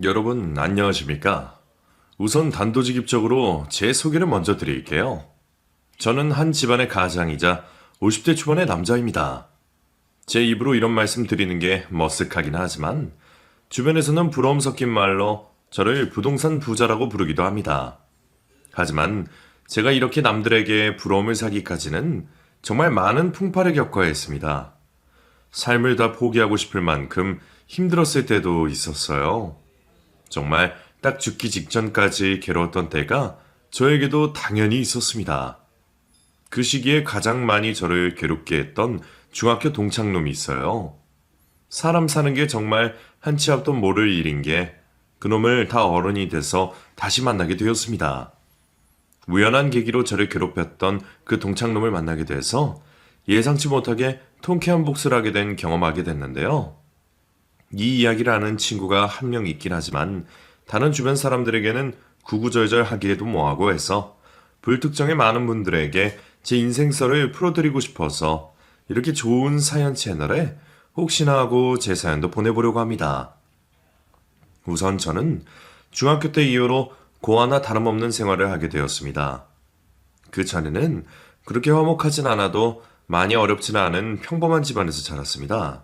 여러분, 안녕하십니까? 우선 단도직입적으로 제 소개를 먼저 드릴게요. 저는 한 집안의 가장이자 50대 초반의 남자입니다. 제 입으로 이런 말씀 드리는 게 머쓱하긴 하지만, 주변에서는 부러움 섞인 말로 저를 부동산 부자라고 부르기도 합니다. 하지만 제가 이렇게 남들에게 부러움을 사기까지는 정말 많은 풍파를 겪어야 했습니다. 삶을 다 포기하고 싶을 만큼 힘들었을 때도 있었어요. 정말 딱 죽기 직전까지 괴로웠던 때가 저에게도 당연히 있었습니다. 그 시기에 가장 많이 저를 괴롭게 했던 중학교 동창놈이 있어요. 사람 사는 게 정말 한치 앞도 모를 일인 게 그놈을 다 어른이 돼서 다시 만나게 되었습니다. 우연한 계기로 저를 괴롭혔던 그 동창놈을 만나게 돼서 예상치 못하게 통쾌한 복수를 하게 된 경험하게 됐는데요. 이 이야기를 아는 친구가 한 명 있긴 하지만 다른 주변 사람들에게는 구구절절 하기에도 뭐하고 해서 불특정의 많은 분들에게 제 인생설을 풀어드리고 싶어서 이렇게 좋은 사연 채널에 혹시나 하고 제 사연도 보내보려고 합니다. 우선 저는 중학교 때 이후로 고아나 다름없는 생활을 하게 되었습니다. 그 전에는 그렇게 화목하진 않아도 많이 어렵진 않은 평범한 집안에서 자랐습니다.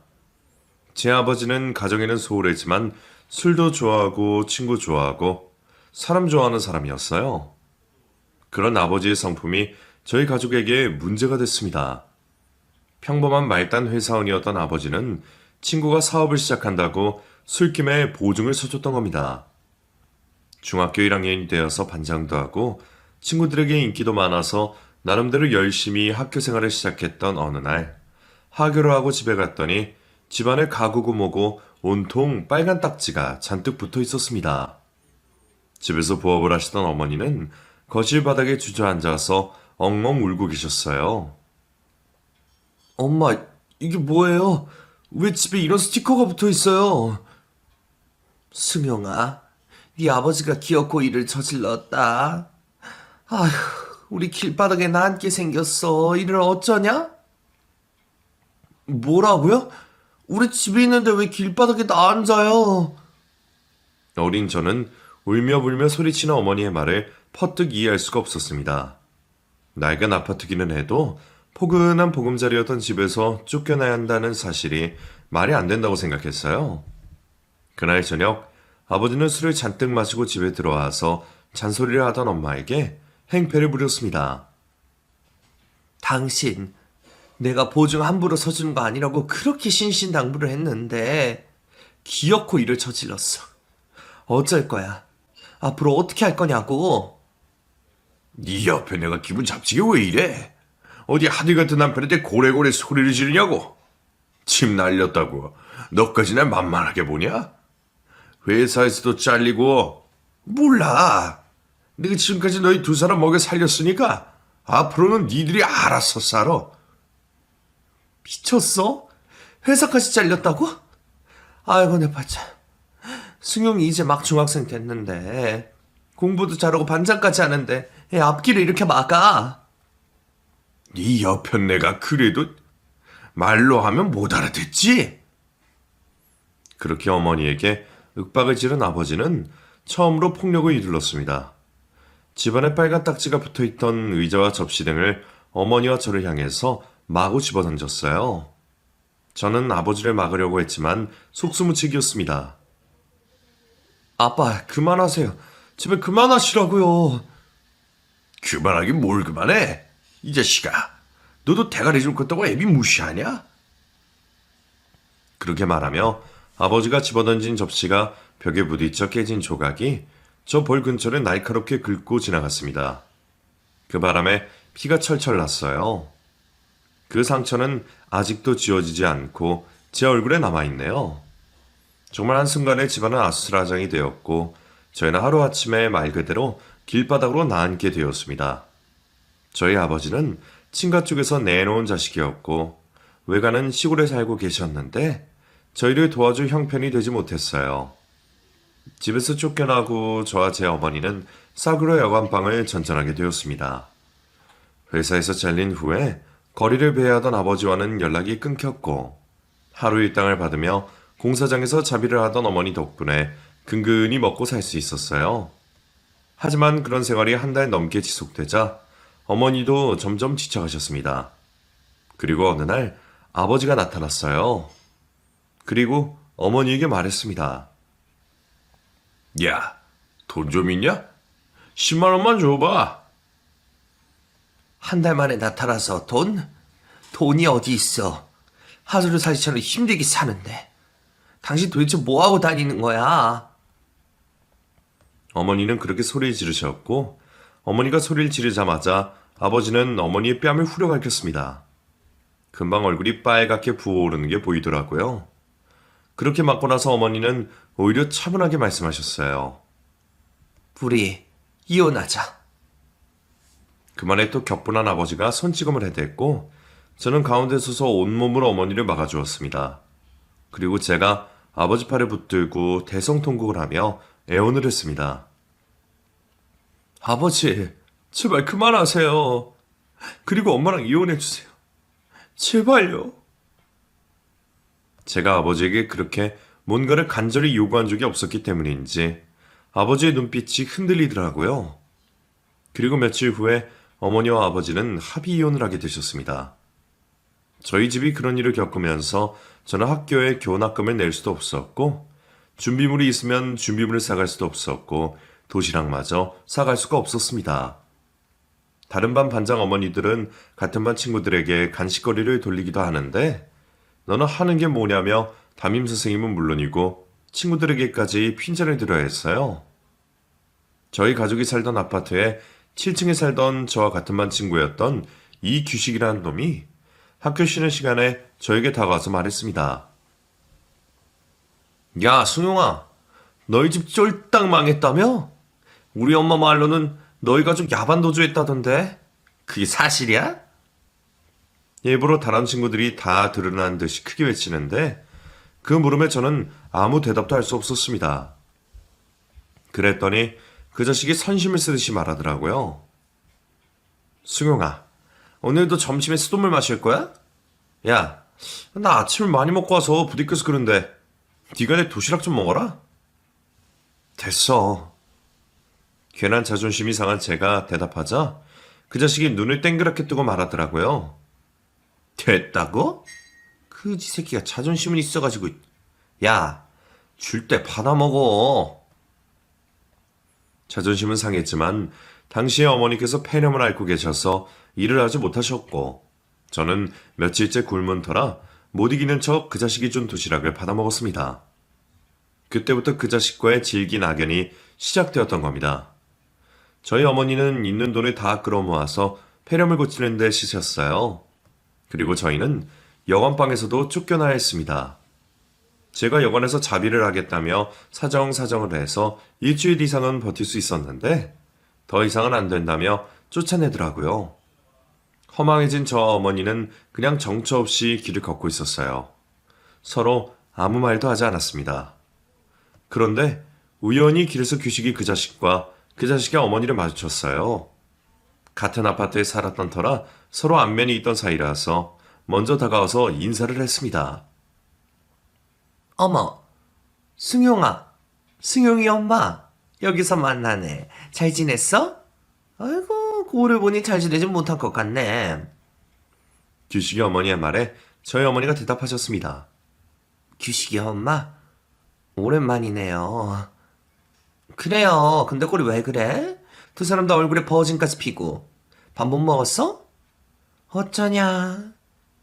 제 아버지는 가정에는 소홀했지만 술도 좋아하고 친구 좋아하고 사람 좋아하는 사람이었어요. 그런 아버지의 성품이 저희 가족에게 문제가 됐습니다. 평범한 말단 회사원이었던 아버지는 친구가 사업을 시작한다고 술김에 보증을 서줬던 겁니다. 중학교 1학년이 되어서 반장도 하고 친구들에게 인기도 많아서 나름대로 열심히 학교 생활을 시작했던 어느 날 하교를 하고 집에 갔더니 집안에 가구고 뭐고 온통 빨간 딱지가 잔뜩 붙어 있었습니다. 집에서 부업을 하시던 어머니는 거실 바닥에 주저앉아서 엉엉 울고 계셨어요. 엄마, 이게 뭐예요? 왜 집에 이런 스티커가 붙어 있어요? 승용아, 네 아버지가 기어코 일을 저질렀다. 아휴, 우리 길바닥에 나앉게 생겼어. 이를 어쩌냐? 뭐라고요? 우리 집에 있는데 왜 길바닥에 나앉아요? 어린 저는 울며불며 소리치는 어머니의 말을 퍼뜩 이해할 수가 없었습니다. 낡은 아파트기는 해도 포근한 보금자리였던 집에서 쫓겨나야 한다는 사실이 말이 안 된다고 생각했어요. 그날 저녁 아버지는 술을 잔뜩 마시고 집에 들어와서 잔소리를 하던 엄마에게 행패를 부렸습니다. 당신, 내가 보증 함부로 서주는 거 아니라고 그렇게 신신당부를 했는데 기어코 일을 저질렀어. 어쩔 거야? 앞으로 어떻게 할 거냐고. 네 옆에 내가 기분 잡치게 왜 이래? 어디 하늘 같은 남편한테 고래고래 소리를 지르냐고? 침 날렸다고 너까지 날 만만하게 보냐? 회사에서도 잘리고 몰라. 내가 지금까지 너희 두 사람 먹여 살렸으니까 앞으로는 니들이 알아서 살아. 미쳤어? 회사까지 잘렸다고? 아이고 내 팔자. 승용이 이제 막 중학생 됐는데 공부도 잘하고 반장까지 하는데 애 앞길을 이렇게 막아. 네 옆편 내가 그래도 말로 하면 못 알아듣지? 그렇게 어머니에게 윽박을 지른 아버지는 처음으로 폭력을 이둘렀습니다. 집안에 빨간 딱지가 붙어있던 의자와 접시 등을 어머니와 저를 향해서 마구 집어던졌어요. 저는 아버지를 막으려고 했지만 속수무책이었습니다. 아빠 그만하세요. 제발 그만하시라고요. 그만하긴 뭘 그만해? 이 자식아, 너도 대가리 좀 컸다고 애비 무시하냐? 그렇게 말하며 아버지가 집어던진 접시가 벽에 부딪혀 깨진 조각이 저 볼 근처를 날카롭게 긁고 지나갔습니다. 그 바람에 피가 철철 났어요. 그 상처는 아직도 지워지지 않고 제 얼굴에 남아있네요. 정말 한순간에 집안은 아수라장이 되었고 저희는 하루아침에 말 그대로 길바닥으로 나앉게 되었습니다. 저희 아버지는 친가 쪽에서 내놓은 자식이었고 외가는 시골에 살고 계셨는데 저희를 도와줄 형편이 되지 못했어요. 집에서 쫓겨나고 저와 제 어머니는 싸구려 여관방을 전전하게 되었습니다. 회사에서 잘린 후에 거리를 배회하던 아버지와는 연락이 끊겼고 하루 일당을 받으며 공사장에서 자비를 하던 어머니 덕분에 근근히 먹고 살 수 있었어요. 하지만 그런 생활이 한 달 넘게 지속되자 어머니도 점점 지쳐가셨습니다. 그리고 어느 날 아버지가 나타났어요. 그리고 어머니에게 말했습니다. 야, 돈 좀 있냐? 10만 원만 줘봐. 한 달 만에 나타나서 돈? 돈이 어디 있어? 하루를 살기처럼 힘들게 사는데. 당신 도대체 뭐하고 다니는 거야? 어머니는 그렇게 소리 지르셨고 어머니가 소리를 지르자마자 아버지는 어머니의 뺨을 후려갈겼습니다. 금방 얼굴이 빨갛게 부어오르는 게 보이더라고요. 그렇게 맞고 나서 어머니는 오히려 차분하게 말씀하셨어요. 우리 이혼하자. 그 말에 또 격분한 아버지가 손찌검을 해댔고 저는 가운데 서서 온몸으로 어머니를 막아주었습니다. 그리고 제가 아버지 팔을 붙들고 대성통곡을 하며 애원을 했습니다. 아버지, 제발 그만하세요. 그리고 엄마랑 이혼해주세요. 제발요. 제가 아버지에게 그렇게 뭔가를 간절히 요구한 적이 없었기 때문인지 아버지의 눈빛이 흔들리더라고요. 그리고 며칠 후에 어머니와 아버지는 합의 이혼을 하게 되셨습니다. 저희 집이 그런 일을 겪으면서 저는 학교에 교납금을 낼 수도 없었고 준비물이 있으면 준비물을 사갈 수도 없었고 도시락마저 사갈 수가 없었습니다. 다른 반 반장 어머니들은 같은 반 친구들에게 간식거리를 돌리기도 하는데 너는 하는 게 뭐냐며 담임 선생님은 물론이고 친구들에게까지 핀잔을 들어야 했어요. 저희 가족이 살던 아파트에 7층에 살던 저와 같은 반 친구였던 이규식이라는 놈이 학교 쉬는 시간에 저에게 다가와서 말했습니다. 야, 승용아. 너희 집 쫄딱 망했다며? 우리 엄마 말로는 너희 가족 야반 도주했다던데. 그게 사실이야? 일부러 다른 친구들이 다 드러난 듯이 크게 외치는데 그 물음에 저는 아무 대답도 할 수 없었습니다. 그랬더니 그 자식이 선심을 쓰듯이 말하더라고요. 승용아, 오늘도 점심에 수돗물 마실 거야? 야, 나 아침을 많이 먹고 와서 부딪혀서 그런데 네가 내 도시락 좀 먹어라. 됐어. 괜한 자존심이 상한 제가 대답하자 그 자식이 눈을 땡그랗게 뜨고 말하더라고요. 됐다고? 그지 새끼가 자존심은 있어가지고. 야, 줄 때 받아 먹어. 자존심은 상했지만 당시에 어머니께서 폐렴을 앓고 계셔서 일을 하지 못하셨고 저는 며칠째 굶은 터라 못 이기는 척 그 자식이 준 도시락을 받아 먹었습니다. 그때부터 그 자식과의 질긴 악연이 시작되었던 겁니다. 저희 어머니는 있는 돈을 다 끌어모아서 폐렴을 고치는 데 쓰셨어요. 그리고 저희는 여관방에서도 쫓겨나야 했습니다. 제가 여관에서 자비를 하겠다며 사정을 해서 일주일 이상은 버틸 수 있었는데 더 이상은 안 된다며 쫓아내더라고요. 허망해진 저 어머니는 그냥 정처 없이 길을 걷고 있었어요. 서로 아무 말도 하지 않았습니다. 그런데 우연히 길에서 규식이 그 자식과 그 자식의 어머니를 마주쳤어요. 같은 아파트에 살았던 터라 서로 안면이 있던 사이라서 먼저 다가와서 인사를 했습니다. 어머, 승용아. 승용이 엄마. 여기서 만나네. 잘 지냈어? 아이고, 고를 보니 잘 지내진 못한 것 같네. 규식이 어머니의 말에 저희 어머니가 대답하셨습니다. 규식이 엄마? 오랜만이네요. 그래요. 근데 꼴이 왜 그래? 두 사람 다 얼굴에 버진까지 피고. 밥 못 먹었어? 어쩌냐.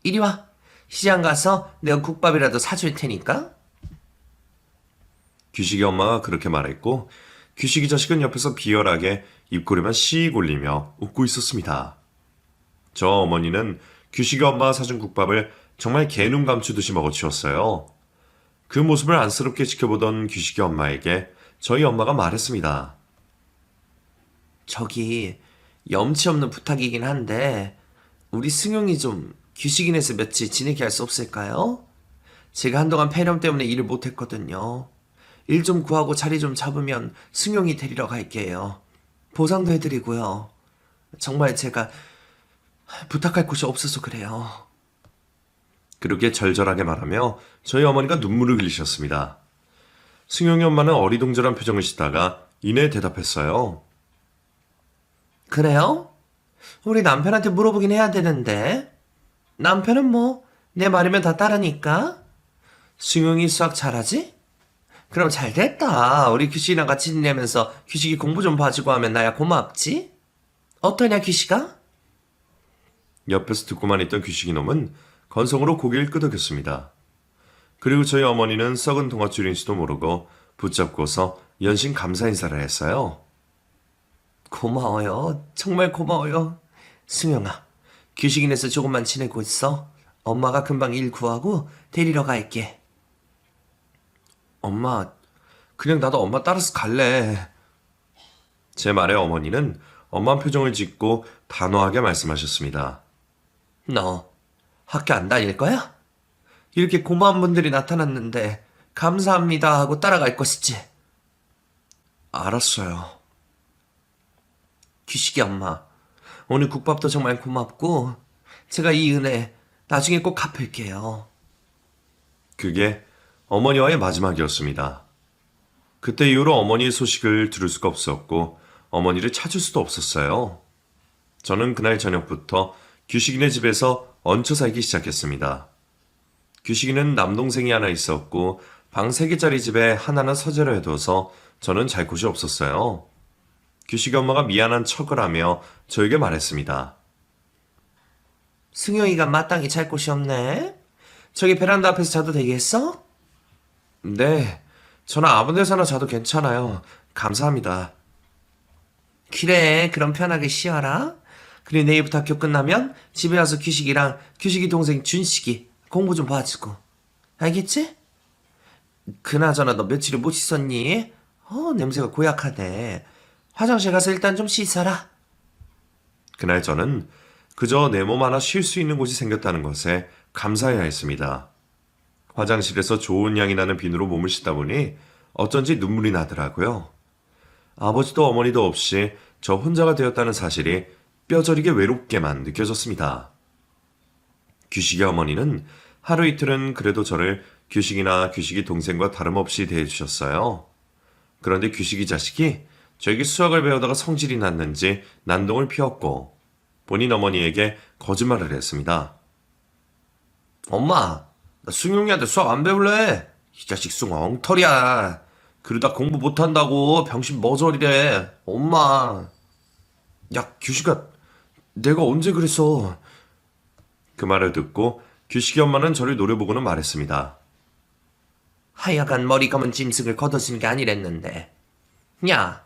이리 와. 시장 가서 내가 국밥이라도 사줄 테니까. 규식이 엄마가 그렇게 말했고 규식이 자식은 옆에서 비열하게 입꼬리만 씩 올리며 웃고 있었습니다. 저 어머니는 규식이 엄마가 사준 국밥을 정말 개눈 감추듯이 먹어치웠어요. 그 모습을 안쓰럽게 지켜보던 규식이 엄마에게 저희 엄마가 말했습니다. 저기 염치 없는 부탁이긴 한데 우리 승용이 좀 규식인에서 며칠 지내게 할 수 없을까요? 제가 한동안 폐렴 때문에 일을 못했거든요. 일 좀 구하고 자리 좀 잡으면 승용이 데리러 갈게요. 보상도 해드리고요. 정말 제가 부탁할 곳이 없어서 그래요. 그렇게 절절하게 말하며 저희 어머니가 눈물을 흘리셨습니다. 승용이 엄마는 어리둥절한 표정을 짓다가 이내 대답했어요. 그래요? 우리 남편한테 물어보긴 해야 되는데. 남편은 뭐 내 말이면 다 따르니까. 승용이 수학 잘하지? 그럼 잘 됐다. 우리 규식이랑 같이 지내면서 규식이 공부 좀 봐주고 하면 나야 고맙지? 어떠냐 규식아? 옆에서 듣고만 있던 귀식이 놈은 건성으로 고개를 끄덕였습니다. 그리고 저희 어머니는 썩은 동아줄인지도 모르고 붙잡고서 연신 감사 인사를 했어요. 고마워요. 정말 고마워요. 승용아, 규식이네서 조금만 지내고 있어. 엄마가 금방 일 구하고 데리러 갈게. 엄마, 그냥 나도 엄마 따라서 갈래. 제 말에 어머니는 엄마 표정을 짓고 단호하게 말씀하셨습니다. 너 학교 안 다닐 거야? 이렇게 고마운 분들이 나타났는데 감사합니다 하고 따라갈 것이지. 알았어요. 규식이 엄마, 오늘 국밥도 정말 고맙고 제가 이 은혜 나중에 꼭 갚을게요. 그게 어머니와의 마지막이었습니다. 그때 이후로 어머니의 소식을 들을 수가 없었고 어머니를 찾을 수도 없었어요. 저는 그날 저녁부터 규식이네 집에서 얹혀 살기 시작했습니다. 규식이는 남동생이 하나 있었고 방 3개짜리 집에 하나는 서재로 해둬서 저는 잘 곳이 없었어요. 규식이 엄마가 미안한 척을 하며 저에게 말했습니다. 승용이가 마땅히 잘 곳이 없네. 저기 베란다 앞에서 자도 되겠어? 네, 저는 아무 데서나 자도 괜찮아요. 감사합니다. 그래, 그럼 편하게 쉬어라. 그리고 내일부터 학교 끝나면 집에 와서 규식이랑 규식이 동생 준식이 공부 좀 봐주고. 알겠지? 그나저나 너 며칠을 못 씻었니? 냄새가 고약하네. 화장실 가서 일단 좀 씻어라. 그날 저는 그저 내 몸 하나 쉴 수 있는 곳이 생겼다는 것에 감사해야 했습니다. 화장실에서 좋은 향이 나는 비누로 몸을 씻다 보니 어쩐지 눈물이 나더라고요. 아버지도 어머니도 없이 저 혼자가 되었다는 사실이 뼈저리게 외롭게만 느껴졌습니다. 규식이 어머니는 하루 이틀은 그래도 저를 규식이나 규식이 동생과 다름없이 대해주셨어요. 그런데 규식이 자식이 저에게 수학을 배우다가 성질이 났는지 난동을 피웠고 본인 어머니에게 거짓말을 했습니다. 엄마, 나 승용이한테 수학 안 배울래? 이 자식 승 엉터리야. 그러다 공부 못한다고 병신 머저리래. 엄마. 야, 규식아, 내가 언제 그랬어? 그 말을 듣고 규식이 엄마는 저를 노려보고는 말했습니다. 하여간 머리 감은 짐승을 걷어쓰는 게 아니랬는데. 야,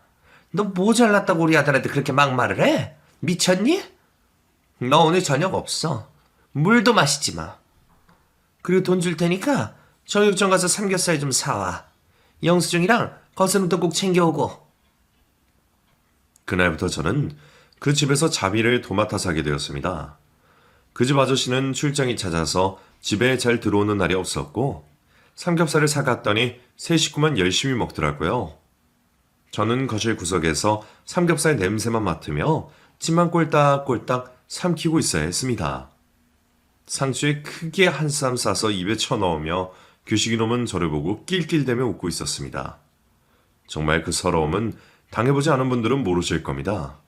너 뭐 잘났다고 우리 아들한테 그렇게 막말을 해? 미쳤니? 너 오늘 저녁 없어. 물도 마시지 마. 그리고 돈 줄 테니까 정육점 가서 삼겹살 좀 사와. 영수증이랑 거스름돈 꼭 챙겨오고. 그날부터 저는 그 집에서 자비를 도맡아 사게 되었습니다. 그 집 아저씨는 출장이 잦아서 집에 잘 들어오는 날이 없었고 삼겹살을 사갔더니 세 식구만 열심히 먹더라고요. 저는 거실 구석에서 삼겹살 냄새만 맡으며 침만 꼴딱꼴딱 삼키고 있어야 했습니다. 상추에 크게 한 쌈 싸서 입에 쳐넣으며 규식이놈은 저를 보고 낄낄대며 웃고 있었습니다. 정말 그 서러움은 당해보지 않은 분들은 모르실 겁니다.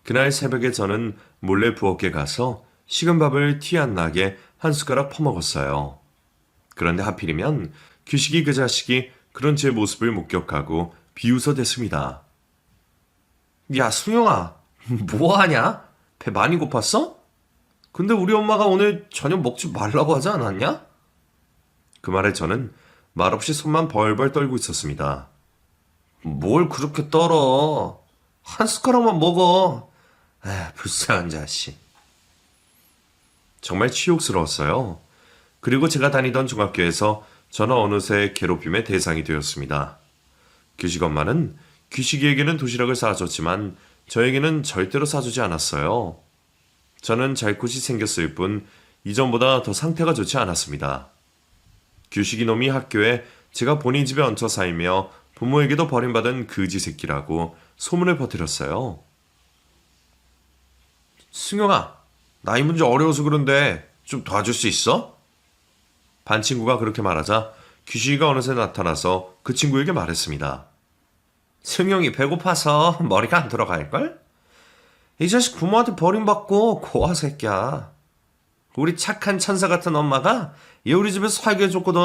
그날 새벽에 저는 몰래 부엌에 가서 식은 밥을 티 안 나게 한 숟가락 퍼먹었어요. 그런데 하필이면 규식이 그 자식이 그런 제 모습을 목격하고 비웃어댔습니다. 야, 수영아, 뭐하냐? 배 많이 고팠어? 근데 우리 엄마가 오늘 저녁 먹지 말라고 하지 않았냐? 그 말에 저는 말없이 손만 벌벌 떨고 있었습니다. 뭘 그렇게 떨어? 한 숟가락만 먹어. 불쌍한 자식. 정말 치욕스러웠어요. 그리고 제가 다니던 중학교에서 저는 어느새 괴롭힘의 대상이 되었습니다. 규식 엄마는 규식이에게는 도시락을 싸줬지만 저에게는 절대로 싸주지 않았어요. 저는 잘 곳이 생겼을 뿐 이전보다 더 상태가 좋지 않았습니다. 규식이 놈이 학교에 제가 본인 집에 얹혀 살며 부모에게도 버림받은 그지 새끼라고 소문을 퍼뜨렸어요. 승용아, 나이 문제 어려워서 그런데 좀 도와줄 수 있어? 반 친구가 그렇게 말하자 규식이가 어느새 나타나서 그 친구에게 말했습니다. 승용이 배고파서 머리가 안 돌아갈걸? 이 자식 부모한테 버림받고 고아 새끼야. 우리 착한 천사 같은 엄마가 얘 우리 집에서 살게 해줬거든.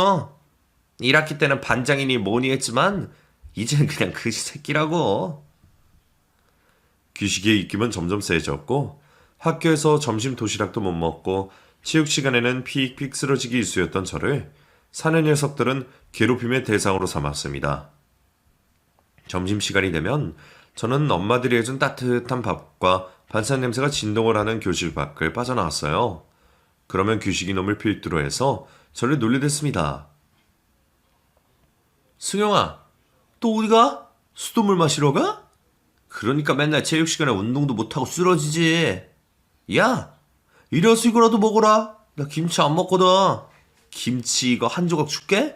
1학기 때는 반장이니 뭐니 했지만 이제는 그냥 그지 새끼라고. 규식이의 입김은 점점 세졌고 학교에서 점심 도시락도 못 먹고 체육 시간에는 픽픽 쓰러지기 일쑤였던 저를 사는 녀석들은 괴롭힘의 대상으로 삼았습니다. 점심시간이 되면 저는 엄마들이 해준 따뜻한 밥과 반찬 냄새가 진동을 하는 교실 밖을 빠져나왔어요. 그러면 규식이 놈을 필두로 해서 저를 놀리댔습니다. 승용아, 또 어디가? 수돗물 마시러 가? 그러니까 맨날 체육 시간에 운동도 못하고 쓰러지지. 야, 이래서 이거라도 먹어라. 나 김치 안 먹거든. 김치 이거 한 조각 줄게?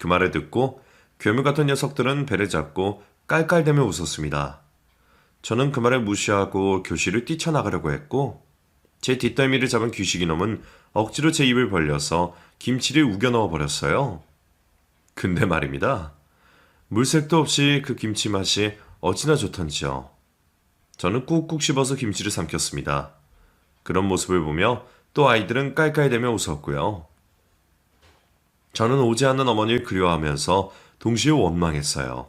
그 말을 듣고 괴물 같은 녀석들은 배를 잡고 깔깔대며 웃었습니다. 저는 그 말을 무시하고 교실을 뛰쳐나가려고 했고 제 뒷덜미를 잡은 규식이 놈은 억지로 제 입을 벌려서 김치를 우겨 넣어 버렸어요. 근데 말입니다. 물색도 없이 그 김치 맛이 어찌나 좋던지요. 저는 꾹꾹 씹어서 김치를 삼켰습니다. 그런 모습을 보며 또 아이들은 깔깔대며 웃었고요. 저는 오지 않는 어머니를 그리워하면서 동시에 원망했어요.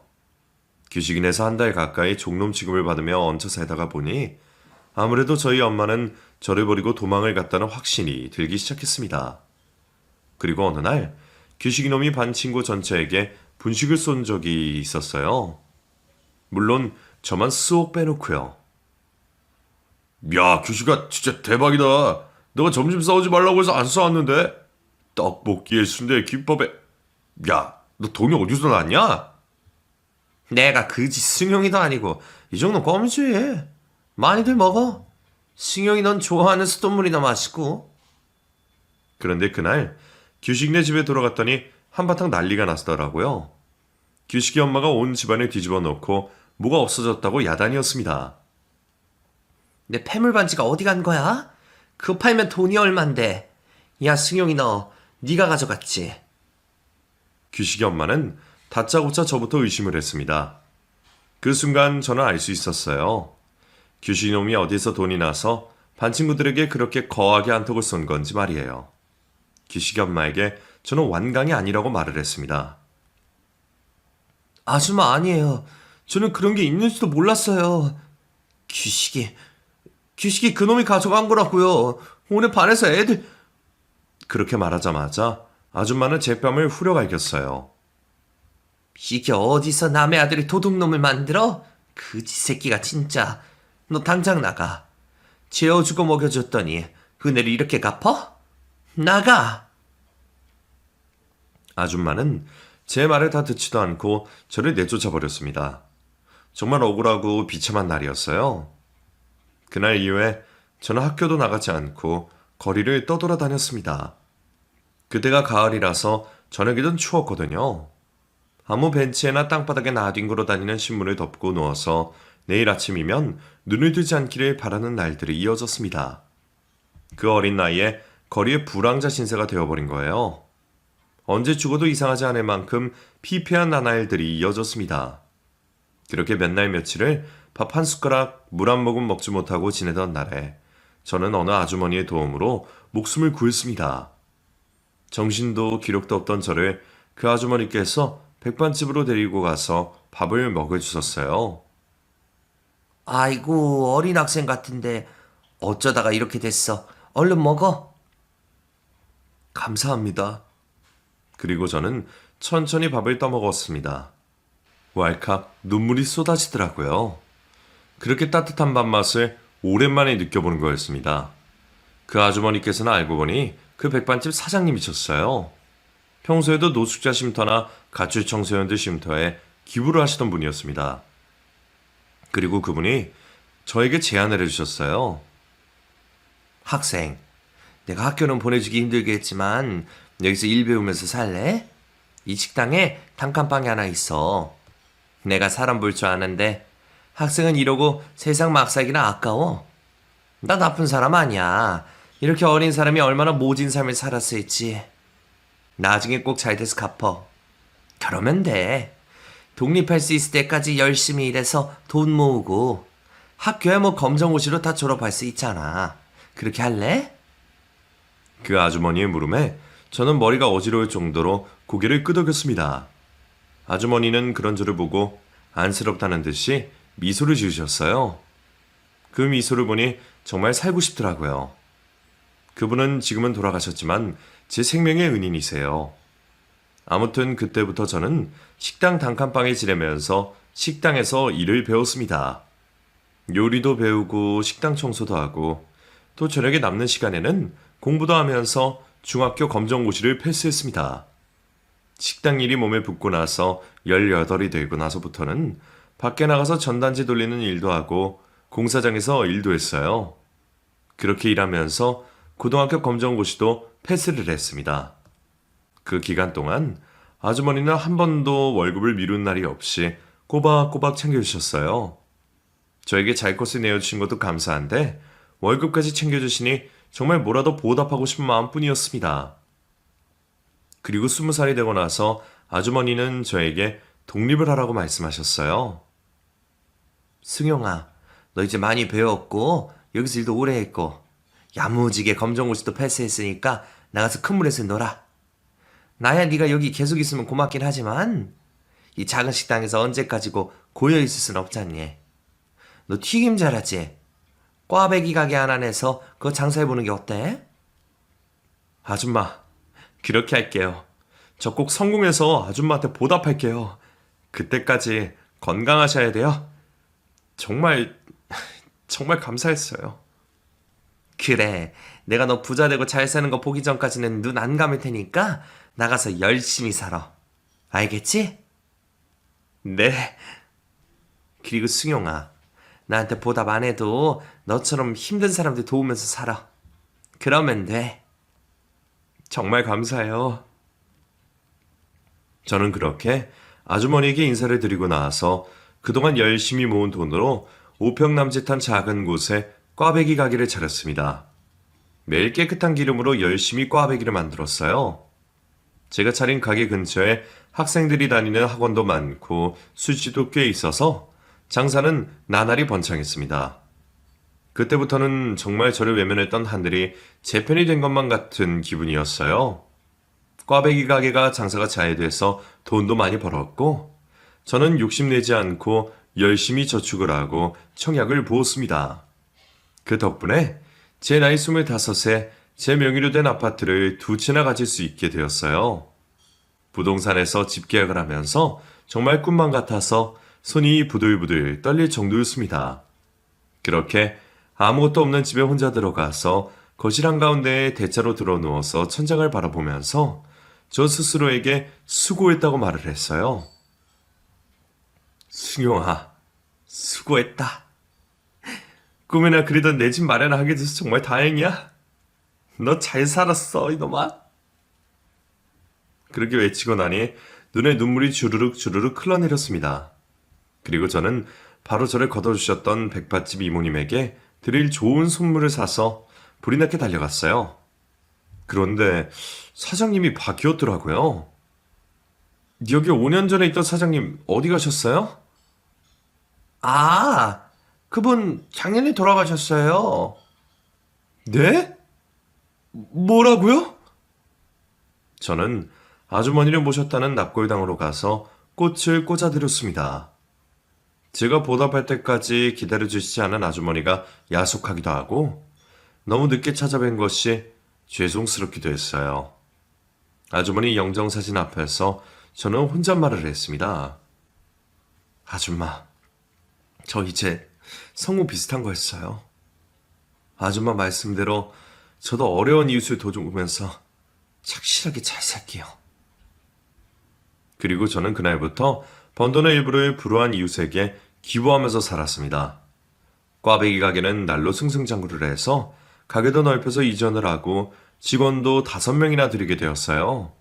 규식인에서 한 달 가까이 종놈 취급을 받으며 얹혀 살다가 보니 아무래도 저희 엄마는 저를 버리고 도망을 갔다는 확신이 들기 시작했습니다. 그리고 어느 날 규식이놈이 반 친구 전체에게 분식을 쏜 적이 있었어요. 물론 저만 쏙 빼놓고요. 야, 규식아 진짜 대박이다. 너가 점심 싸우지 말라고 해서 안 싸웠는데. 떡볶이에 순대에 김밥에. 야, 너 돈이 어디서 났냐? 내가 그지 승용이도 아니고 이 정도 껌이지. 많이들 먹어. 승용이 넌 좋아하는 수돗물이나 마시고. 그런데 그날 규식네 집에 돌아갔더니 한바탕 난리가 났더라고요. 규식이 엄마가 온 집안을 뒤집어 놓고 뭐가 없어졌다고 야단이었습니다. 내 폐물 반지가 어디 간 거야? 그거 팔면 돈이 얼만데. 야 승용이 너 네가 가져갔지. 규식이 엄마는 다짜고짜 저부터 의심을 했습니다. 그 순간 저는 알 수 있었어요. 규식이 놈이 어디서 돈이 나서 반 친구들에게 그렇게 거하게 한턱을 쏜 건지 말이에요. 규식이 엄마에게 저는 완강이 아니라고 말을 했습니다. 아줌마 아니에요. 저는 그런 게 있는지도 몰랐어요. 규식이 그놈이 가져간 거라고요. 오늘 반에서 애들. 그렇게 말하자마자 아줌마는 제 뺨을 후려갈겼어요. 이게 어디서 남의 아들이 도둑놈을 만들어? 그지 새끼가 진짜. 너 당장 나가. 재워주고 먹여줬더니 은혜를 이렇게 갚어? 나가! 아줌마는 제 말을 다 듣지도 않고 저를 내쫓아 버렸습니다. 정말 억울하고 비참한 날이었어요. 그날 이후에 저는 학교도 나가지 않고 거리를 떠돌아다녔습니다. 그때가 가을이라서 저녁이던 추웠거든요. 아무 벤치에나 땅바닥에 나뒹굴어 다니는 신문을 덮고 누워서 내일 아침이면 눈을 뜨지 않기를 바라는 날들이 이어졌습니다. 그 어린 나이에 거리의 불황자 신세가 되어버린 거예요. 언제 죽어도 이상하지 않을 만큼 피폐한 나날들이 이어졌습니다. 그렇게 몇 날 며칠을 밥 한 숟가락, 물 한 모금 먹지 못하고 지내던 날에 저는 어느 아주머니의 도움으로 목숨을 구했습니다. 정신도 기력도 없던 저를 그 아주머니께서 백반집으로 데리고 가서 밥을 먹여주셨어요. 아이고 어린 학생 같은데 어쩌다가 이렇게 됐어. 얼른 먹어. 감사합니다. 그리고 저는 천천히 밥을 떠먹었습니다. 왈칵 눈물이 쏟아지더라고요. 그렇게 따뜻한 밥맛을 오랜만에 느껴보는 거였습니다. 그 아주머니께서는 알고 보니 그 백반집 사장님이셨어요. 평소에도 노숙자 쉼터나 가출 청소년들 쉼터에 기부를 하시던 분이었습니다. 그리고 그분이 저에게 제안을 해주셨어요. 학생, 내가 학교는 보내주기 힘들겠지만 여기서 일 배우면서 살래? 이 식당에 단칸방이 하나 있어. 내가 사람 볼 줄 아는데 학생은 이러고 세상 막 살기나 아까워. 나 나쁜 사람 아니야. 이렇게 어린 사람이 얼마나 모진 삶을 살았을지. 나중에 꼭 잘 돼서 갚어. 그러면 돼. 독립할 수 있을 때까지 열심히 일해서 돈 모으고 학교에 뭐 검정고시로 다 졸업할 수 있잖아. 그렇게 할래? 그 아주머니의 물음에 저는 머리가 어지러울 정도로 고개를 끄덕였습니다. 아주머니는 그런 저를 보고 안쓰럽다는 듯이 미소를 지으셨어요. 그 미소를 보니 정말 살고 싶더라고요. 그분은 지금은 돌아가셨지만 제 생명의 은인이세요. 아무튼 그때부터 저는 식당 단칸방에 지내면서 식당에서 일을 배웠습니다. 요리도 배우고 식당 청소도 하고 또 저녁에 남는 시간에는 공부도 하면서 중학교 검정고시를 패스했습니다. 식당 일이 몸에 붙고 나서 18이 되고 나서부터는 밖에 나가서 전단지 돌리는 일도 하고 공사장에서 일도 했어요. 그렇게 일하면서 고등학교 검정고시도 패스를 했습니다. 그 기간 동안 아주머니는 한 번도 월급을 미룬 날이 없이 꼬박꼬박 챙겨주셨어요. 저에게 잘 것을 내어주신 것도 감사한데 월급까지 챙겨주시니 정말 뭐라도 보답하고 싶은 마음뿐이었습니다. 그리고 20살이 되고 나서 아주머니는 저에게 독립을 하라고 말씀하셨어요. 승용아, 너 이제 많이 배웠고 여기서 일도 오래 했고 야무지게 검정고시도 패스했으니까 나가서 큰 물에서 놀아. 나야 네가 여기 계속 있으면 고맙긴 하지만 이 작은 식당에서 언제까지고 고여있을 순 없잖니. 너 튀김 잘하지? 꽈배기 가게 하나 내서 그거 장사해보는 게 어때? 아줌마, 그렇게 할게요. 저 꼭 성공해서 아줌마한테 보답할게요. 그때까지 건강하셔야 돼요. 정말 감사했어요. 그래, 내가 너 부자 되고 잘 사는 거 보기 전까지는 눈 안 감을 테니까 나가서 열심히 살아. 알겠지? 네. 그리고 승용아, 나한테 보답 안 해도 너처럼 힘든 사람들 도우면서 살아. 그러면 돼. 정말 감사해요. 저는 그렇게 아주머니에게 인사를 드리고 나서 그동안 열심히 모은 돈으로 5평 남짓한 작은 곳에 꽈배기 가게를 차렸습니다. 매일 깨끗한 기름으로 열심히 꽈배기를 만들었어요. 제가 차린 가게 근처에 학생들이 다니는 학원도 많고 술집도 꽤 있어서 장사는 나날이 번창했습니다. 그때부터는 정말 저를 외면했던 하늘이 제 편이 된 것만 같은 기분이었어요. 꽈배기 가게가 장사가 잘 돼서 돈도 많이 벌었고 저는 욕심내지 않고 열심히 저축을 하고 청약을 부었습니다. 그 덕분에 제 나이 25에 제 명의로 된 아파트를 2채나 가질 수 있게 되었어요. 부동산에서 집 계약을 하면서 정말 꿈만 같아서 손이 부들부들 떨릴 정도였습니다. 그렇게 아무것도 없는 집에 혼자 들어가서 거실 한가운데에 대자로 들어 누워서 천장을 바라보면서 저 스스로에게 수고했다고 말을 했어요. 승용아, 수고했다. 꿈이나 그리던 내 집 마련하게 돼서 정말 다행이야. 너 잘 살았어, 이놈아. 그렇게 외치고 나니 눈에 눈물이 주르륵 주르륵 흘러내렸습니다. 그리고 저는 바로 저를 걷어주셨던 백밭집 이모님에게 드릴 좋은 선물을 사서 불이 나게 달려갔어요. 그런데 사장님이 바뀌었더라고요. 여기 5년 전에 있던 사장님 어디 가셨어요? 아, 그분 작년에 돌아가셨어요. 네? 뭐라고요? 저는 아주머니를 모셨다는 납골당으로 가서 꽃을 꽂아드렸습니다. 제가 보답할 때까지 기다려주시지 않은 아주머니가 야속하기도 하고 너무 늦게 찾아뵌 것이 죄송스럽기도 했어요. 아주머니 영정사진 앞에서 저는 혼잣말을 했습니다. 아줌마, 저 이제 성우 비슷한 거 했어요. 아줌마 말씀대로 저도 어려운 이웃을 도우면서 착실하게 잘 살게요. 그리고 저는 그날부터 번 돈의 일부를 불우한 이웃에게 기부하면서 살았습니다. 꽈배기 가게는 날로 승승장구를 해서 가게도 넓혀서 이전을 하고 직원도 5명이나 들이게 되었어요.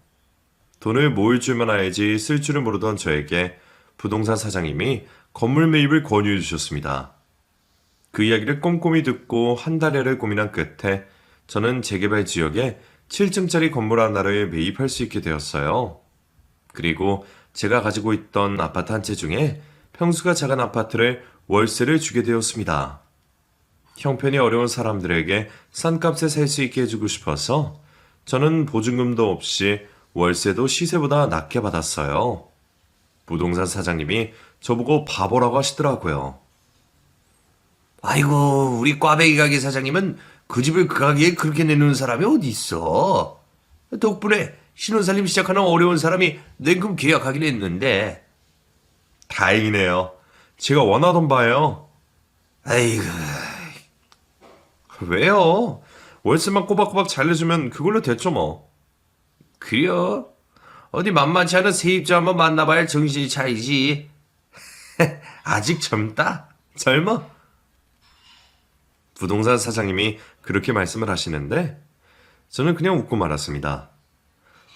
돈을 모을 줄만 알지 쓸 줄을 모르던 저에게 부동산 사장님이 건물 매입을 권유해 주셨습니다. 그 이야기를 꼼꼼히 듣고 한 달여를 고민한 끝에 저는 재개발 지역에 7층짜리 건물 하나를 매입할 수 있게 되었어요. 그리고 제가 가지고 있던 아파트 한 채 중에 평수가 작은 아파트를 월세를 주게 되었습니다. 형편이 어려운 사람들에게 싼 값에 살 수 있게 해주고 싶어서 저는 보증금도 없이 월세도 시세보다 낮게 받았어요. 부동산 사장님이 저보고 바보라고 하시더라고요. 아이고, 우리 꽈배기 가게 사장님은 그 집을 그 가게에 그렇게 내놓는 사람이 어디 있어? 덕분에 신혼살림 시작하는 어려운 사람이 냉큼 계약하긴 했는데. 다행이네요. 제가 원하던 바예요. 아이고, 왜요? 월세만 꼬박꼬박 잘 내주면 그걸로 됐죠 뭐. 그려? 어디 만만치 않은 세입자 한번 만나봐야 정신이 차리지. 아직 젊다. 젊어. 부동산 사장님이 그렇게 말씀을 하시는데 저는 그냥 웃고 말았습니다.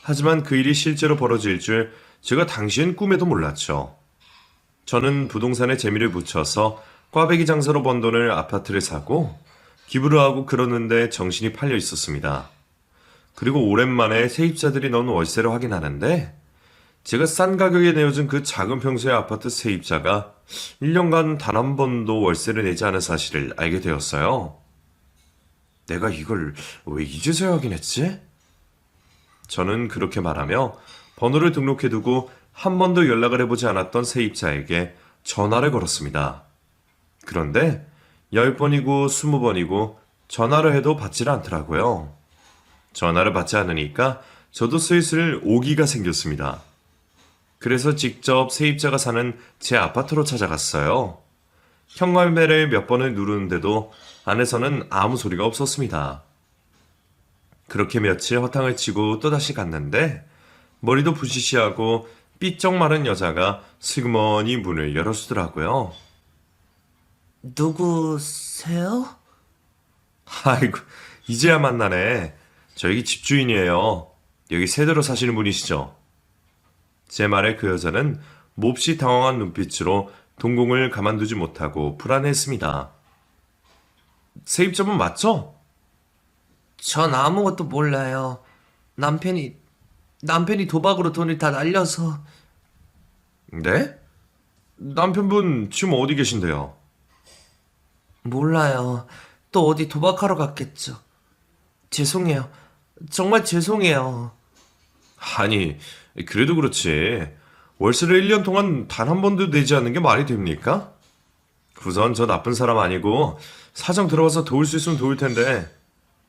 하지만 그 일이 실제로 벌어질 줄 제가 당시엔 꿈에도 몰랐죠. 저는 부동산에 재미를 붙여서 꽈배기 장사로 번 돈을 아파트를 사고 기부를 하고 그러는데 정신이 팔려 있었습니다. 그리고 오랜만에 세입자들이 넣은 월세를 확인하는데 제가 싼 가격에 내어준 그 작은 평수의 아파트 세입자가 1년간 단 한 번도 월세를 내지 않은 사실을 알게 되었어요. 내가 이걸 왜 이제서야 확인했지? 저는 그렇게 말하며 번호를 등록해두고 한 번도 연락을 해보지 않았던 세입자에게 전화를 걸었습니다. 그런데 10번이고 20번이고 전화를 해도 받지를 않더라고요. 전화를 받지 않으니까 저도 슬슬 오기가 생겼습니다. 그래서 직접 세입자가 사는 제 아파트로 찾아갔어요. 현관벨을 몇 번을 누르는데도 안에서는 아무 소리가 없었습니다. 그렇게 며칠 허탕을 치고 또다시 갔는데 머리도 부시시하고 삐쩍 마른 여자가 슬그머니 문을 열어주더라고요. 누구세요? 아이고, 이제야 만나네. 저 여기 집주인이에요. 여기 세대로 사시는 분이시죠? 제 말에 그 여자는 몹시 당황한 눈빛으로 동공을 가만두지 못하고 불안해했습니다. 세입자분 맞죠? 전 아무것도 몰라요. 남편이 도박으로 돈을 다 날려서. 네? 남편분 지금 어디 계신데요? 몰라요. 또 어디 도박하러 갔겠죠. 죄송해요. 정말 죄송해요. 아니, 그래도 그렇지. 월세를 1년 동안 단 한 번도 내지 않는 게 말이 됩니까? 우선 저 나쁜 사람 아니고 사정 들어와서 도울 수 있으면 도울 텐데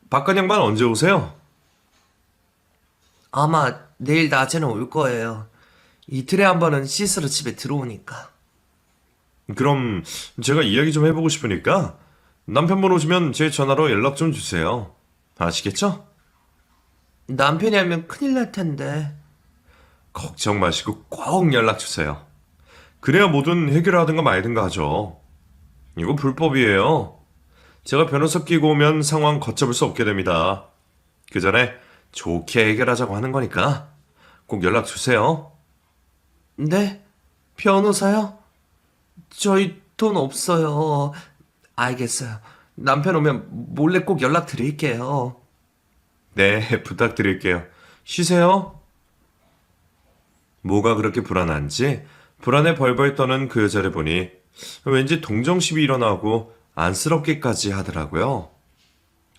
바깥 양반 언제 오세요? 아마 내일 낮에는 올 거예요. 이틀에 한 번은 씻으러 집에 들어오니까. 그럼 제가 이야기 좀 해보고 싶으니까 남편분 오시면 제 전화로 연락 좀 주세요. 아시겠죠? 남편이 알면 큰일 날 텐데. 걱정 마시고 꼭 연락 주세요. 그래야 뭐든 해결하든가 말든가 하죠. 이거 불법이에요. 제가 변호사 끼고 오면 상황 걷잡을 수 없게 됩니다. 그 전에 좋게 해결하자고 하는 거니까 꼭 연락 주세요. 네? 변호사요? 저희 돈 없어요. 알겠어요. 남편 오면 몰래 꼭 연락드릴게요. 네, 부탁드릴게요. 쉬세요. 뭐가 그렇게 불안한지 불안에 벌벌 떠는 그 여자를 보니 왠지 동정심이 일어나고 안쓰럽기까지 하더라고요.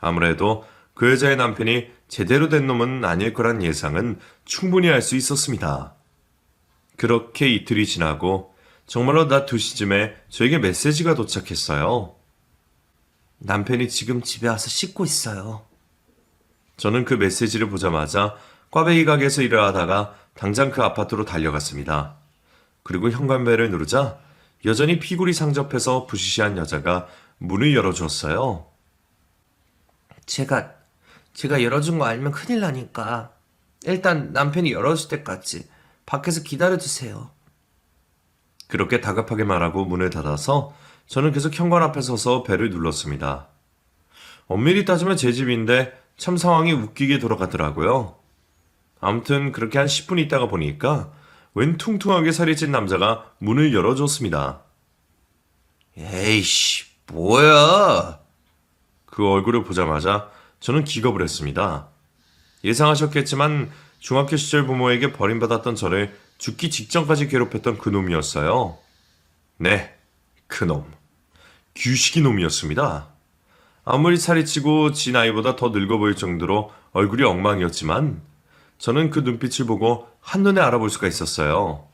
아무래도 그 여자의 남편이 제대로 된 놈은 아닐 거란 예상은 충분히 할 수 있었습니다. 그렇게 이틀이 지나고 정말로 낮 2시쯤에 저에게 메시지가 도착했어요. 남편이 지금 집에 와서 씻고 있어요. 저는 그 메시지를 보자마자 꽈배기 가게에서 일을 하다가 당장 그 아파트로 달려갔습니다. 그리고 현관벨을 누르자 여전히 피골이 상접해서 부시시한 여자가 문을 열어주었어요. 제가 열어준 거 알면 큰일 나니까 일단 남편이 열어줄 때까지 밖에서 기다려주세요. 그렇게 다급하게 말하고 문을 닫아서 저는 계속 현관 앞에 서서 벨을 눌렀습니다. 엄밀히 따지면 제 집인데 참 상황이 웃기게 돌아가더라고요. 아무튼 그렇게 한 10분 있다가 보니까 웬 퉁퉁하게 살이 찐 남자가 문을 열어줬습니다. 에이씨, 뭐야? 그 얼굴을 보자마자 저는 기겁을 했습니다. 예상하셨겠지만 중학교 시절 부모에게 버림받았던 저를 죽기 직전까지 괴롭혔던 그 놈이었어요. 네, 그 놈. 규식이 놈이었습니다. 아무리 살이 찌고 지 나이보다 더 늙어 보일 정도로 얼굴이 엉망이었지만 저는 그 눈빛을 보고 한눈에 알아볼 수가 있었어요.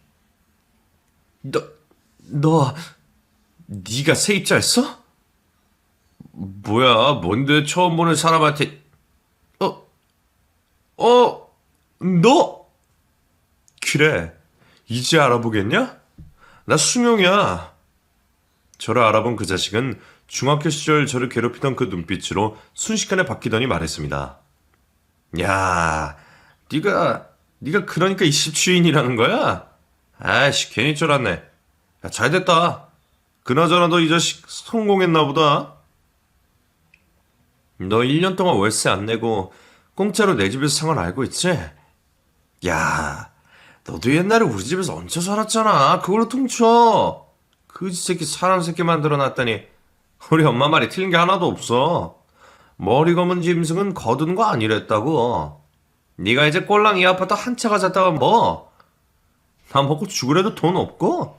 너 네가 세입자였어? 뭐야, 뭔데 처음 보는 사람한테 너? 그래, 이제 알아보겠냐? 나 승용이야. 저를 알아본 그 자식은 중학교 시절 저를 괴롭히던 그 눈빛으로 순식간에 바뀌더니 말했습니다. 야, 네가 그러니까 이 집 주인이라는 거야? 아이씨, 괜히 쫄았네. 야, 잘됐다. 그나저나 너 이 자식 성공했나 보다. 너 1년 동안 월세 안 내고 공짜로 내 집에서 생활 알고 있지? 야, 너도 옛날에 우리 집에서 얹혀 살았잖아. 그걸로 퉁쳐. 그지 새끼 사람 새끼 만들어놨더니 우리 엄마 말이 틀린 게 하나도 없어. 머리 검은 짐승은 거두는 거 아니랬다고. 네가 이제 꼴랑 이 아파트 한 채가 잤다가 뭐? 나 먹고 죽으래도 돈 없고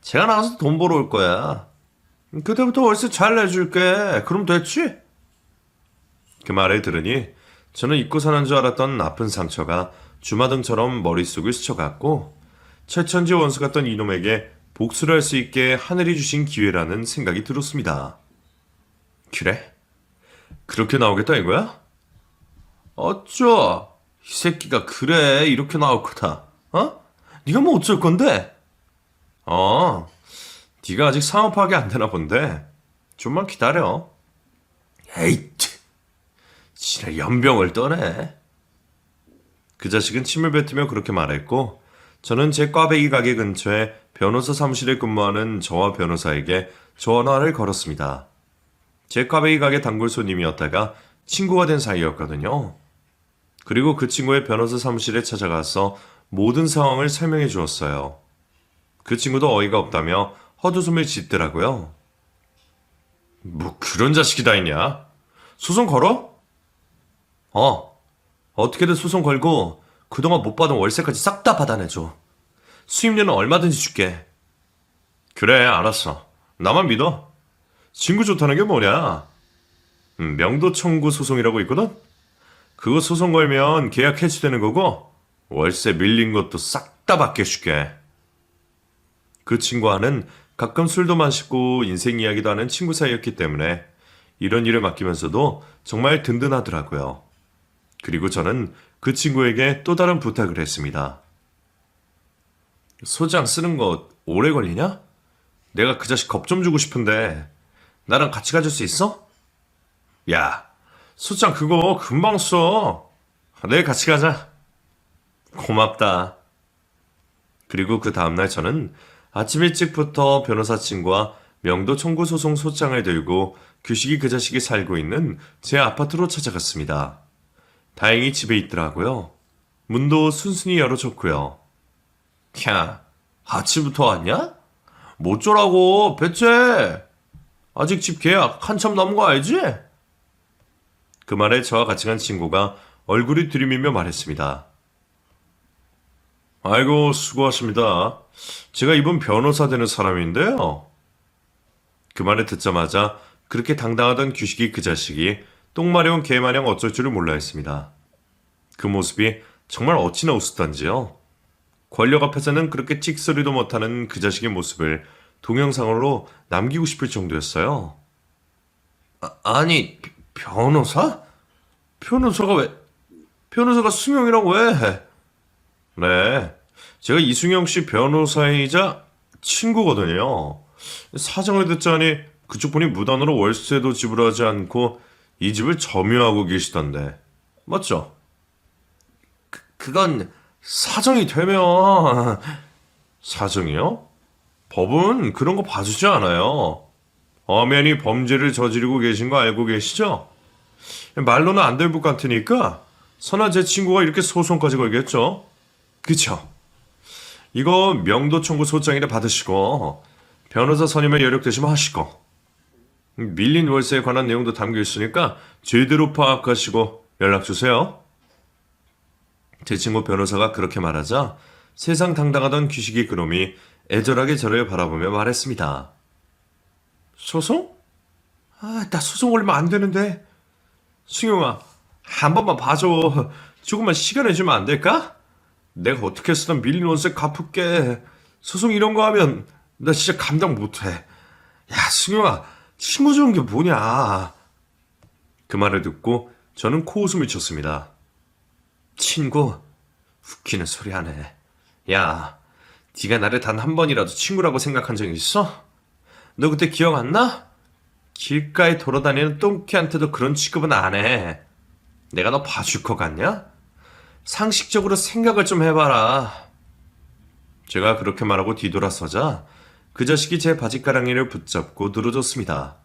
제가 나가서 돈 벌어 올 거야. 그때부터 월세 잘 내줄게. 그럼 됐지? 그 말을 들으니 저는 잊고 사는 줄 알았던 아픈 상처가 주마등처럼 머릿속을 스쳐갔고 최천지 원수 같던 이놈에게 복수를 할 수 있게 하늘이 주신 기회라는 생각이 들었습니다. 그래? 그렇게 나오겠다 이거야? 어쩌? 이 새끼가 그래 이렇게 나올 거다. 어? 네가 뭐 어쩔 건데? 네가 아직 상업 파악이 안 되나 본데 좀만 기다려. 에이, 지랄 연병을 떠네. 그 자식은 침을 뱉으며 그렇게 말했고 저는 제 꽈배기 가게 근처에 변호사 사무실에 근무하는 저와 변호사에게 전화를 걸었습니다. 제 꽈배기 가게 단골 손님이었다가 친구가 된 사이였거든요. 그리고 그 친구의 변호사 사무실에 찾아가서 모든 상황을 설명해 주었어요. 그 친구도 어이가 없다며 헛웃음을 짓더라고요. 뭐 그런 자식이 다 있냐? 소송 걸어? 어떻게든 소송 걸고 그동안 못 받은 월세까지 싹 다 받아내줘. 수임료는 얼마든지 줄게. 그래, 알았어. 나만 믿어. 친구 좋다는 게 뭐냐? 명도 청구 소송이라고 있거든? 그거 소송 걸면 계약 해지되는 거고 월세 밀린 것도 싹 다 받게줄게. 그 친구와는 가끔 술도 마시고 인생 이야기도 하는 친구 사이였기 때문에 이런 일을 맡기면서도 정말 든든하더라고요. 그리고 저는 그 친구에게 또 다른 부탁을 했습니다. 소장 쓰는 거 오래 걸리냐? 내가 그 자식 겁 좀 주고 싶은데 나랑 같이 가줄 수 있어? 야, 소장 그거 금방 써. 내일 같이 가자. 고맙다. 그리고 그 다음날 저는 아침 일찍부터 변호사 친구와 명도 청구 소송 소장을 들고 규식이 그 자식이 살고 있는 제 아파트로 찾아갔습니다. 다행히 집에 있더라고요. 문도 순순히 열어줬고요. 야, 아침부터 왔냐? 뭐 어쩌라고, 배째. 아직 집 계약 한참 남은 거 알지? 그 말에 저와 같이 간 친구가 얼굴이 들이밀며 말했습니다. 아이고, 수고하십니다. 제가 이분 변호사 되는 사람인데요. 그 말을 듣자마자 그렇게 당당하던 규식이 그 자식이 똥마려운 개마냥 어쩔 줄을 몰라 했습니다. 그 모습이 정말 어찌나 우스던지요. 권력 앞에서는 그렇게 찍소리도 못하는 그 자식의 모습을 동영상으로 남기고 싶을 정도였어요. 아니, 변호사? 변호사가 승용이라고 왜 해? 네, 제가 이승용 씨 변호사이자 친구거든요. 사정을 듣자니 그쪽 분이 무단으로 월세도 지불하지 않고 이 집을 점유하고 계시던데 맞죠? 그건 사정이 되면... 사정이요? 법은 그런 거 봐주지 않아요. 엄연히 범죄를 저지르고 계신 거 알고 계시죠? 말로는 안 될 것 같으니까 선아 제 친구가 이렇게 소송까지 걸겠죠? 그쵸? 이거 명도 청구 소장이라 받으시고 변호사 선임에 여력되시면 하시고 밀린 월세에 관한 내용도 담겨 있으니까 제대로 파악하시고 연락 주세요. 제 친구 변호사가 그렇게 말하자 세상 당당하던 귀식이 그놈이 애절하게 저를 바라보며 말했습니다. 소송? 나 소송 걸리면 안 되는데. 승용아, 한 번만 봐줘. 조금만 시간 해주면 안 될까? 내가 어떻게 해서든 밀린 원세 갚을게. 소송 이런 거 하면 나 진짜 감당 못해. 야, 승용아, 친구 좋은 게 뭐냐. 그 말을 듣고 저는 코웃음을 쳤습니다. 친구? 웃기는 소리 하네. 야, 네가 나를 단 한 번이라도 친구라고 생각한 적 있어? 너 그때 기억 안 나? 길가에 돌아다니는 똥개한테도 그런 취급은 안 해. 내가 너 봐줄 것 같냐? 상식적으로 생각을 좀 해봐라. 제가 그렇게 말하고 뒤돌아서자 그 자식이 제 바지가랑이를 붙잡고 늘어졌습니다.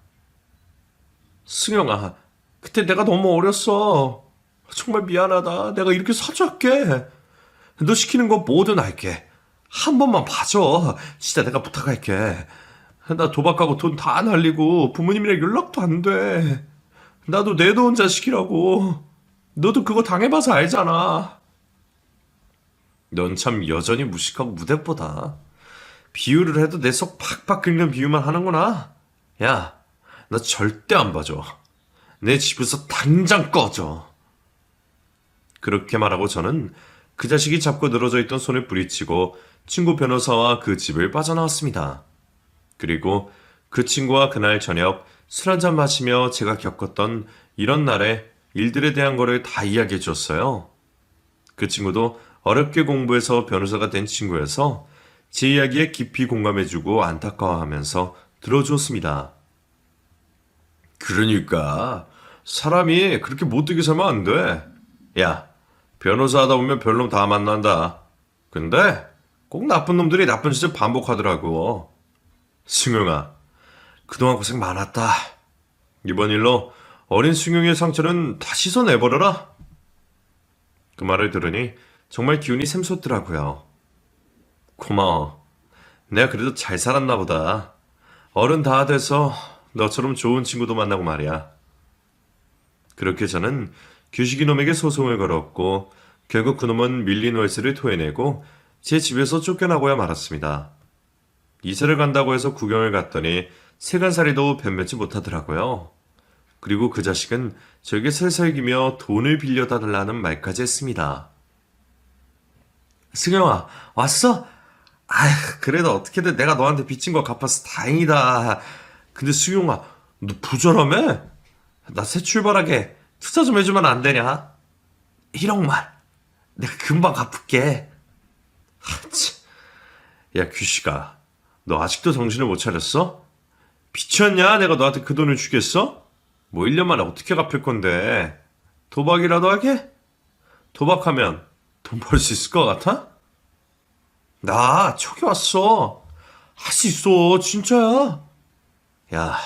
승영아, 그때 내가 너무 어렸어. 정말 미안하다. 내가 이렇게 사죄할게. 너 시키는 거 뭐든 할게. 한 번만 봐줘. 진짜 내가 부탁할게. 나 도박하고 돈 다 날리고 부모님이랑 연락도 안 돼. 나도 내놓은 자식이라고. 너도 그거 당해봐서 알잖아. 넌 참 여전히 무식하고 무대뽀다. 비유를 해도 내 속 팍팍 긁는 비유만 하는구나. 야, 나 절대 안 봐줘. 내 집에서 당장 꺼져. 그렇게 말하고 저는 그 자식이 잡고 늘어져 있던 손을 부리치고 친구 변호사와 그 집을 빠져나왔습니다. 그리고 그 친구와 그날 저녁 술 한잔 마시며 제가 겪었던 이런 날의 일들에 대한 거를 다 이야기해 줬어요. 그 친구도 어렵게 공부해서 변호사가 된 친구여서 제 이야기에 깊이 공감해주고 안타까워하면서 들어주었습니다. 그러니까 사람이 그렇게 못되게 살면 안 돼. 야, 변호사 하다 보면 별놈 다 만난다. 근데 꼭 나쁜 놈들이 나쁜 짓을 반복하더라고. 승용아, 그동안 고생 많았다. 이번 일로 어린 승용의 상처는 다 씻어내버려라. 그 말을 들으니 정말 기운이 샘솟더라고요. 고마워. 내가 그래도 잘 살았나 보다. 어른 다 돼서 너처럼 좋은 친구도 만나고 말이야. 그렇게 저는 규식이 놈에게 소송을 걸었고 결국 그놈은 밀린 월세를 토해내고 제 집에서 쫓겨나고야 말았습니다. 이사를 간다고 해서 구경을 갔더니 세간살이도 변변치 못하더라고요. 그리고 그 자식은 저에게 설설기며 돈을 빌려다 달라는 말까지 했습니다. 승영아, 왔어? 아휴, 그래도 어떻게든 내가 너한테 빚진 거 갚아서 다행이다. 근데 승용아, 너 부자라며? 나 새 출발하게 투자 좀 해주면 안 되냐? 1억만. 내가 금방 갚을게. 야, 규식아, 너 아직도 정신을 못 차렸어? 미쳤냐? 내가 너한테 그 돈을 주겠어? 뭐 1년 만에 어떻게 갚을 건데? 도박이라도 하게? 도박하면 돈 벌 수 있을 것 같아? 나 촉이 왔어. 할 수 있어, 진짜야. 야,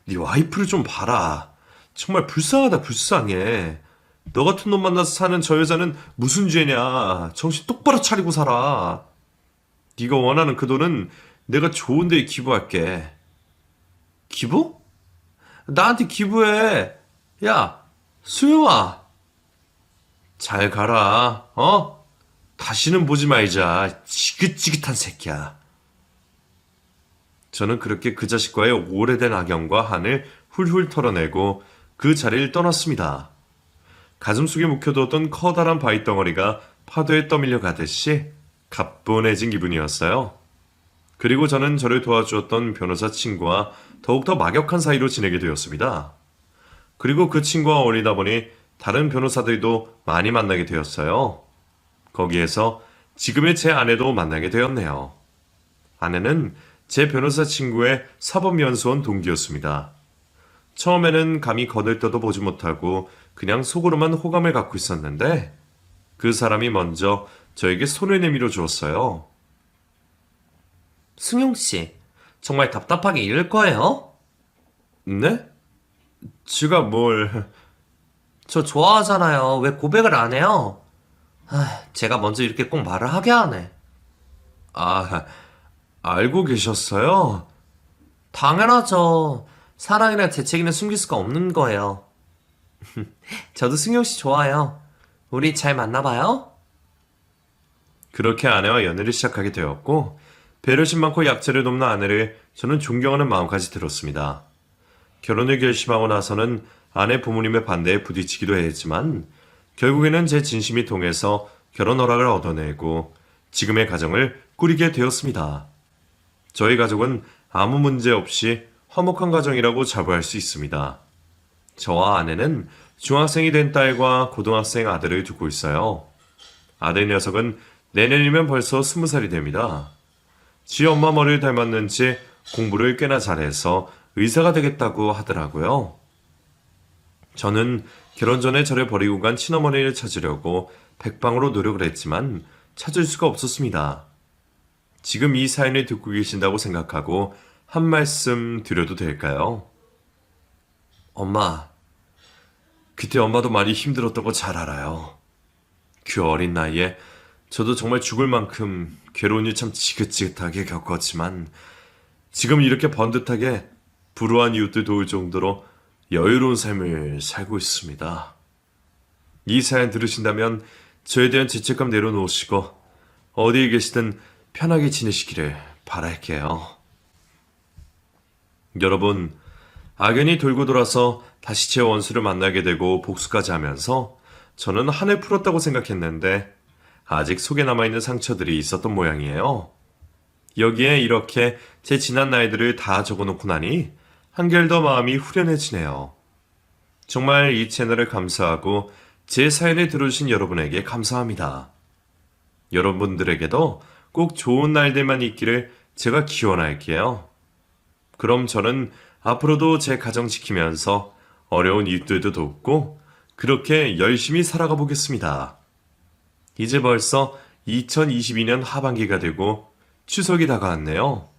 네 와이프를 좀 봐라. 정말 불쌍하다, 불쌍해. 너 같은 놈 만나서 사는 저 여자는 무슨 죄냐. 정신 똑바로 차리고 살아. 네가 원하는 그 돈은 내가 좋은 데에 기부할게. 기부? 나한테 기부해. 야, 수영아. 잘 가라, 어? 다시는 보지 말자, 지긋지긋한 새끼야. 저는 그렇게 그 자식과의 오래된 악연과 한을 훌훌 털어내고 그 자리를 떠났습니다. 가슴속에 묵혀두었던 커다란 바위덩어리가 파도에 떠밀려 가듯이 가뿐해진 기분이었어요. 그리고 저는 저를 도와주었던 변호사 친구와 더욱더 막역한 사이로 지내게 되었습니다. 그리고 그 친구와 어울리다 보니 다른 변호사들도 많이 만나게 되었어요. 거기에서 지금의 제 아내도 만나게 되었네요. 아내는 제 변호사 친구의 사법연수원 동기였습니다. 처음에는 감히 거들떠도 보지 못하고 그냥 속으로만 호감을 갖고 있었는데 그 사람이 먼저 저에게 손을 내밀어 주었어요. 승용씨, 정말 답답하게 이럴 거예요? 네? 제가 뭘... 저 좋아하잖아요. 왜 고백을 안 해요? 제가 먼저 이렇게 꼭 말을 하게 하네. 아, 알고 계셨어요? 당연하죠. 사랑이나 재채기는 숨길 수가 없는 거예요. 저도 승용씨 좋아요. 우리 잘 맞나봐요? 그렇게 아내와 연애를 시작하게 되었고 배려심 많고 약자를 돕는 아내를 저는 존경하는 마음까지 들었습니다. 결혼을 결심하고 나서는 아내 부모님의 반대에 부딪히기도 했지만 결국에는 제 진심이 통해서 결혼 허락을 얻어내고 지금의 가정을 꾸리게 되었습니다. 저희 가족은 아무 문제 없이 화목한 가정이라고 자부할 수 있습니다. 저와 아내는 중학생이 된 딸과 고등학생 아들을 두고 있어요. 아들 녀석은 내년이면 벌써 20살이 됩니다. 지 엄마 머리를 닮았는지 공부를 꽤나 잘해서 의사가 되겠다고 하더라고요. 저는 결혼 전에 저를 버리고 간 친어머니를 찾으려고 백방으로 노력을 했지만 찾을 수가 없었습니다. 지금 이 사연을 듣고 계신다고 생각하고 한 말씀 드려도 될까요? 엄마, 그때 엄마도 많이 힘들었던 거 잘 알아요. 그 어린 나이에 저도 정말 죽을 만큼 괴로운 일 참 지긋지긋하게 겪었지만 지금 이렇게 번듯하게 불우한 이웃들 도울 정도로 여유로운 삶을 살고 있습니다. 이 사연 들으신다면 저에 대한 죄책감 내려놓으시고 어디에 계시든 편하게 지내시기를 바랄게요. 여러분, 악연이 돌고 돌아서 다시 제 원수를 만나게 되고 복수까지 하면서 저는 한을 풀었다고 생각했는데 아직 속에 남아있는 상처들이 있었던 모양이에요. 여기에 이렇게 제 지난 나이들을 다 적어놓고 나니 한결 더 마음이 후련해지네요. 정말 이 채널을 감사하고 제 사연을 들어주신 여러분에게 감사합니다. 여러분들에게도 꼭 좋은 날들만 있기를 제가 기원할게요. 그럼 저는 앞으로도 제 가정 지키면서 어려운 이웃들도 돕고 그렇게 열심히 살아가 보겠습니다. 이제 벌써 2022년 하반기가 되고 추석이 다가왔네요.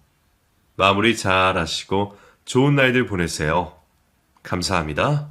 마무리 잘 하시고 좋은 날들 보내세요. 감사합니다.